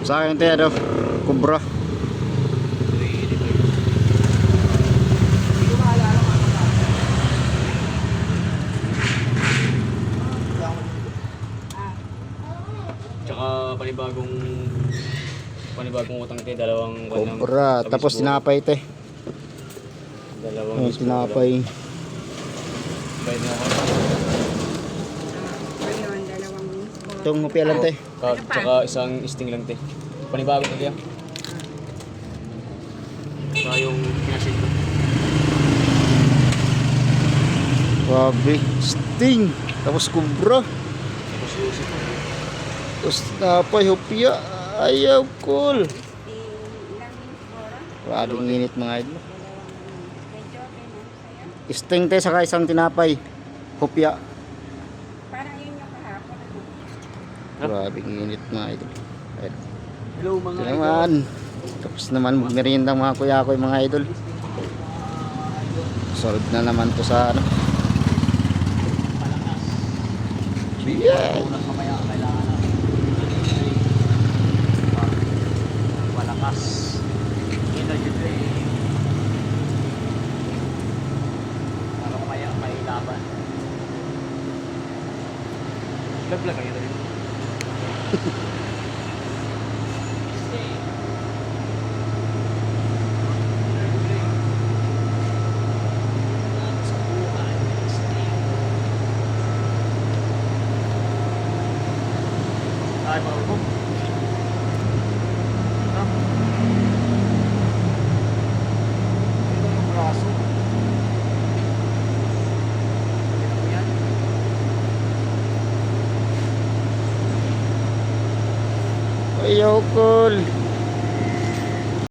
Sa akin tayo, kubra. Tsaka panibagong utang tayo, dalawang Kubra, tapos tinapay te. Dalawang Tinapay. bayad na ako. Ayun, dalawang Itong hupya lang te. Tsaka isang sting lang te. Panibago na kaya. Tsaka yung pinasin ko. Grabe, sting. Tapos kubra. Tapos susi ko. Tapos tinapay, hupya. Ayaw, cool. ilang siguro. Grabing init mga idol. Medyo okay na sa'yo. Sting te, saka isang tinapay. Hupya. Parang yun yung kahapon. Grabing init mga idol. Ayun. Hello mga Ito naman. Tapos naman magmerienda mga kuya ko yung mga idol. Solve na naman to sa ano. Yeah. Mamaya kailangan na malakas energy drink para mamaya may laban. Vlog kayo rin. Ay, mga Ayaw, cool.